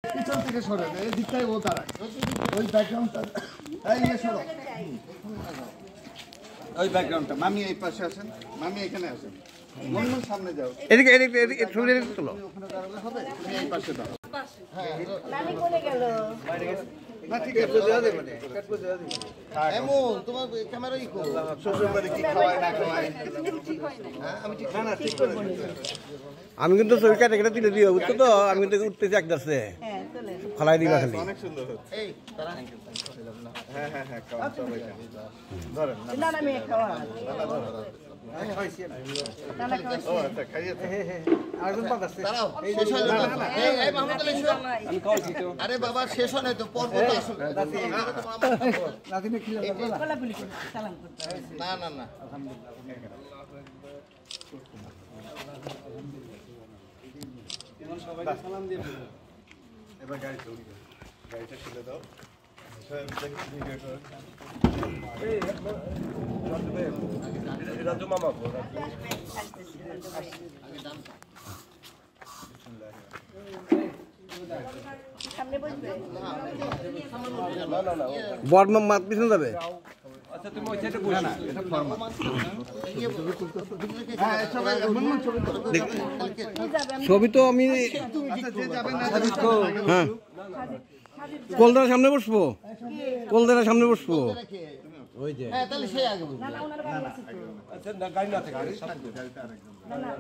পিছন থেকে সরে এই দিকটাই ও দাঁড়ায় ওই ব্যাকগ্রাউন্ডটা এই নিয়ে সরো ওই ব্যাকগ্রাউন্ডটা মামি এই পাশে আসেন মামি এখানে আসেন মনমন সামনে যাও এদিকে এদিকে এদিকে ছবি এদিকে তোলো ওখানে দাঁড়ালে হবে তুমি এই পাশে দাও হ্যাঁ নানি কোনে গেল না ঠিক আছে দেওয়া দেবে না কাটবো দেওয়া দেবে এমন তোমার ক্যামেরা ই কো শ্বশুর বাড়ি কি খাওয়ায় না খাওয়ায় ঠিক হয় না হ্যাঁ আমি ঠিক না ঠিক করে আমি কিন্তু ছবি কাটে কেটে তুলে দিও বুঝছো তো আমি কিন্তু উঠতেছি একদাসে হ্যাঁ চলে ফলাই দিবা খালি অনেক সুন্দর হচ্ছে এই তারা হ্যাঁ হ্যাঁ হ্যাঁ খাওয়া সবাই ধরেন না না আমি খাওয়া আরে বাবা শেষ হয় তো পর্ব না না না এবার গাড়ি চলবে গাড়িটা খুলে দাও বড় মাত পিছনে যাবে ছবি তো আমি হ্যাঁ কলদার সামনে বসবো কলদার সামনে বসবো ওই যে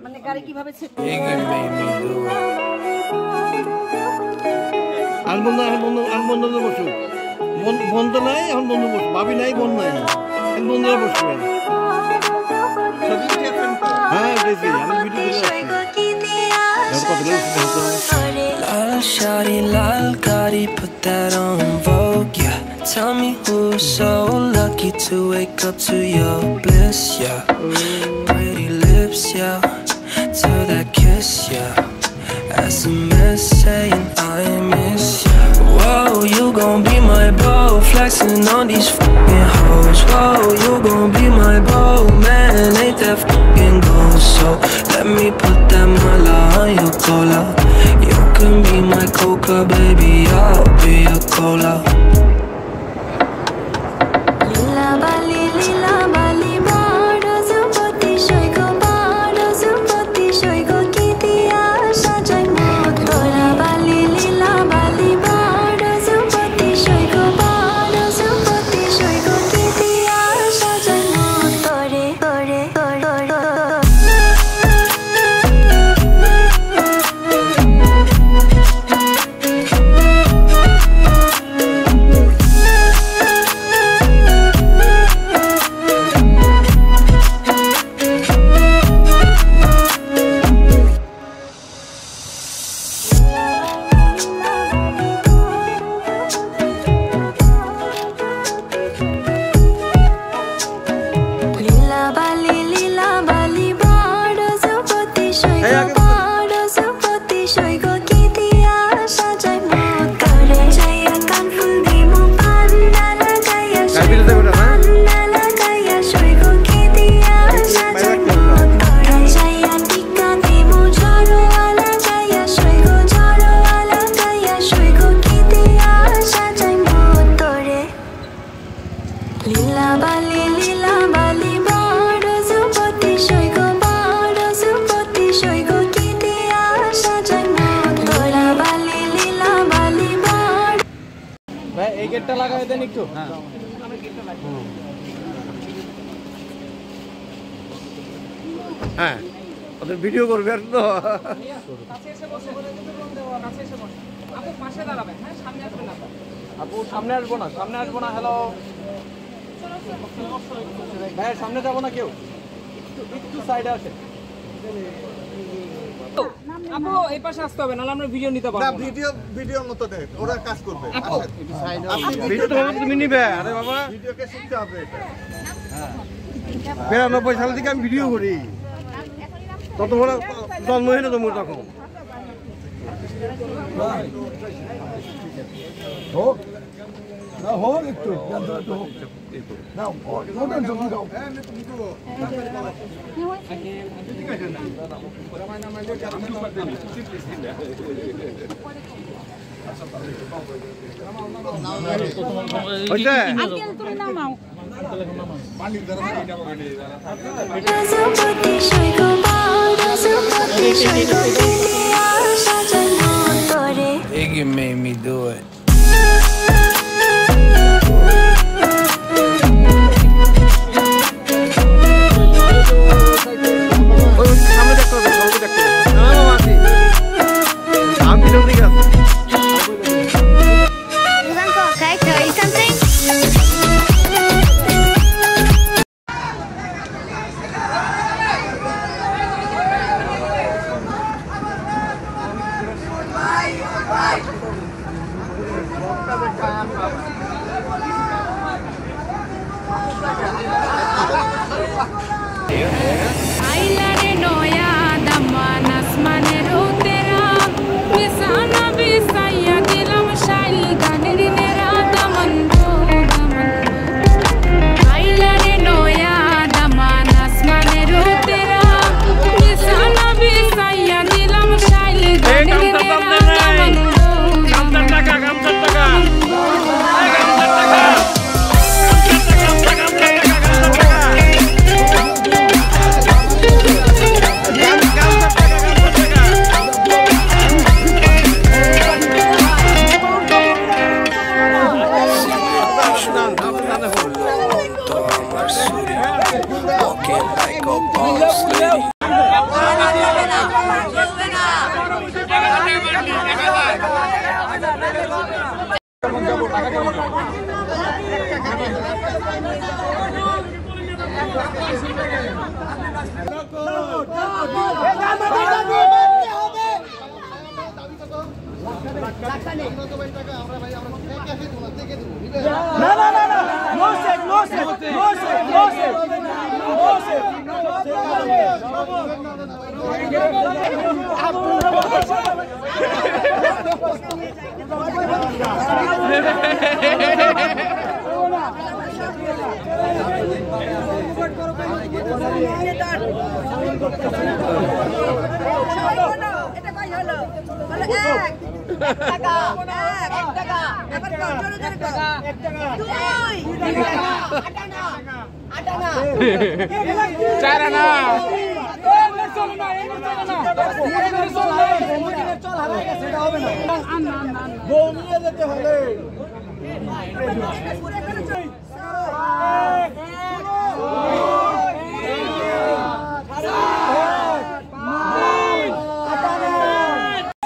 মানে গাড়ি কিভাবে বন্ধু বসু বন্ধ নাই এখন বন্ধু বসু ভাবি নাই বোন নাই এখন বন্ধুরা বসবে হ্যাঁ আমি Lal shawty, lal gotti, put that on Vogue, yeah. Tell me who's so lucky to wake up to your bliss, yeah. Pretty lips, yeah. To that kiss, yeah. SMS saying I miss you. Whoa, you gon' be my bro, flexing on these fucking hoes. Whoa, you gon' be my bro, man, ain't that fucking gold? So let me put that mala on your cola. You can be my coca, baby, I'll be your cola. Lila bali bado zupati shoiko bado zupati shoiko kitia sajai motora bali lila bali bado zupati shoiko bado zupati shoiko kitia sajai motore tore tore এই গেটটা লাগাই দেন একটু হ্যাঁ ওদের video করবে আর তো আপু সামনে আসবো না হ্যালো ভাই সামনে যাবো না কেউ একটু সাইডে আসে আপু এই পাশে আসতে হবে নাহলে আমরা ভিডিও নিতে পারবো না ভিডিওর মতো দেখ ওরা কাজ করবে তুমি নিবে আরে বাবা ভিডিওকে শিখতে হবে এটা 92 সাল থেকে আমি ভিডিও করি তত বড় জন্ম হইলো তোমার তখন হোক না হোক একটু হোক না হইছে আঙ্কেল তুমি নামাও Iggy made me do it.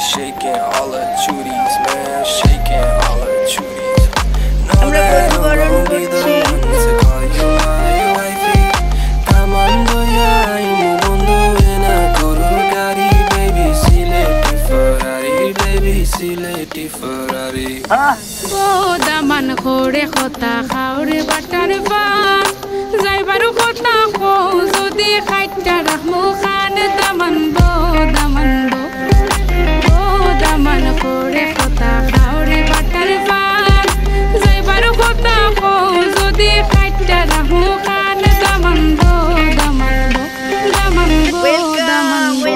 Shaking all her chuties, man. Shaking all her chuties. Know that I'm gonna be the one to call you my wifey. Come on, boy, I'm mundo in a Kurugari, baby. Sileti Ferrari, baby. Sileti Ferrari. Oh, daman khore khota khaure batar ba. Zai baru khota kho zodi khaita rahmu khan daman bo daman bo. Daman khore khota khaure batar ba. Zai baru khota kho zodi khaita rahmu khan daman bo daman bo daman bo daman bo.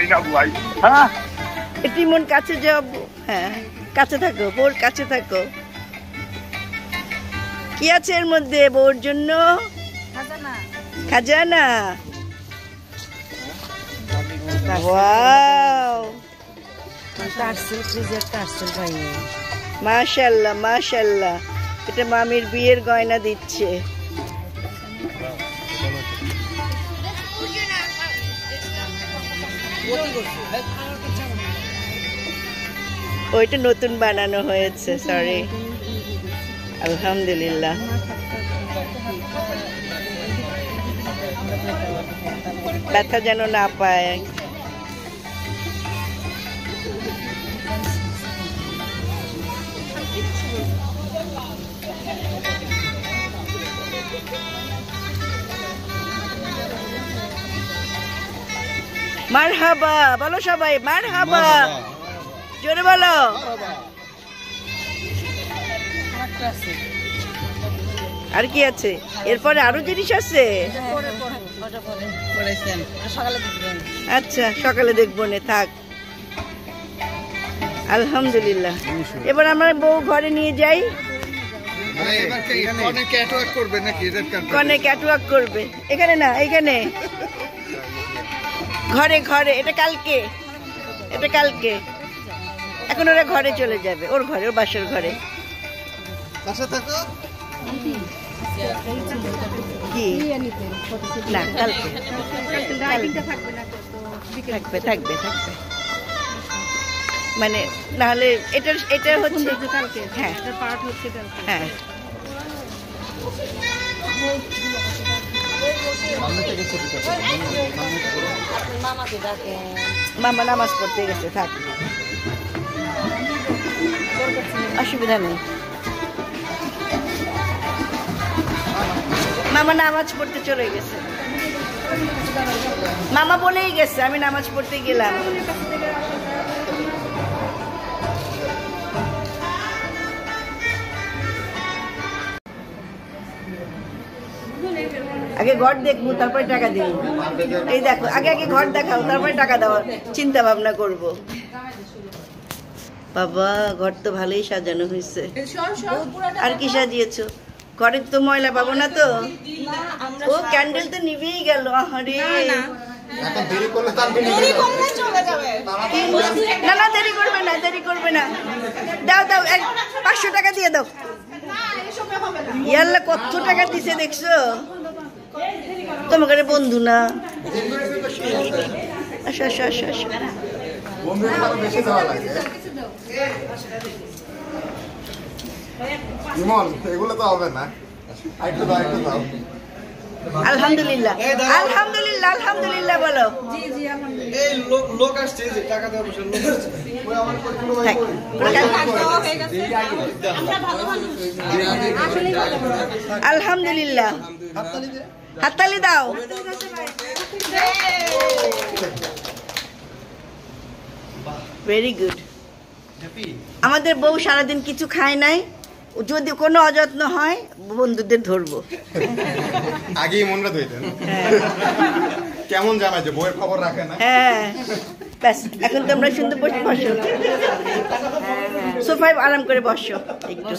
পাই না বুয়াই। হ্যাঁ একটু মন কাছে যাও। হ্যাঁ কাছে থাকো, বউর কাছে থাকো। কি আছে এর মধ্যে বউর জন্য? খাজানা। ওয়াও মাশাআল্লাহ মাশাআল্লাহ। এটা মামির বিয়ের গয়না দিচ্ছে। ওইটা নতুন বানানো হয়েছে, সরি। আলহামদুলিল্লাহ। ব্যথা যেন না পায়। মারহাবা বলো সবাই, মারহাবা জোরে বলো। আর কি আছে এরপরে? আরো জিনিস আছে? আচ্ছা সকালে দেখবো নে, থাক। আলহামদুলিল্লাহ। এবার আমরা বউ ঘরে নিয়ে যাই। কনে ক্যাটওয়াক করবে নাকি? কনে ক্যাটওয়াক করবে? এখানে না, এখানে ঘরে ঘরে। এটা কালকে, এটা কালকে। এখন ওরা ঘরে চলে যাবে, ওর ঘরে, ওর বাসার ঘরে। বাসা থাকো কি না কালকে থাকবে থাকবে থাকবে, মানে নাহলে এটা এটা হচ্ছে কালকে। হ্যাঁ হ্যাঁ মামা নামাজ পড়তে গেছে, থাক অসুবিধা নেই। মামা নামাজ পড়তে চলে গেছে। মামা বলেই গেছে আমি নামাজ পড়তে গেলাম। আগে ঘর দেখবো তারপরে টাকা দিব। এই দেখো, আগে আগে ঘর দেখাও তারপরে টাকা দেওয়া চিন্তা ভাবনা করব। বাবা ঘর তো ভালোই সাজানো হয়েছে। আর কি সাজিয়েছো? ঘরে তো ময়লা পাবো না তো? ও ক্যান্ডেল তো নিভেই গেল। আরে না না দেরি করবে না, দেরি করবে না। দাও দাও 500 টাকা দিয়ে দাও। ইয়াল্লা কত টাকা দিছে দেখছো? তোমাকে বন্ধু না? আসো আসো আসো আসো। এগুলো তো হবে না। আলহামদুলিল্লাহ আলহামদুলিল্লাহ আলহামদুলিল্লাহ বলো। এই লোক আসছে যে টাকা দেওয়া বসে লোক আসছে। ওই আমার কতগুলো আলহামদুলিল্লাহ। হাততালি দাও। Very good. আমাদের বউ সারাদিন কিছু খায় নাই, যদি কোনো অযত্ন হয় বন্ধুদের ধরবো। আগেই মনটা ধুইতেন। কেমন জানা যে বউয়ের খবর রাখে না? হ্যাঁ ব্যাস, এখন তোমরা সুন্দর বসে বসো, সোফায় আরাম করে বসো একটু।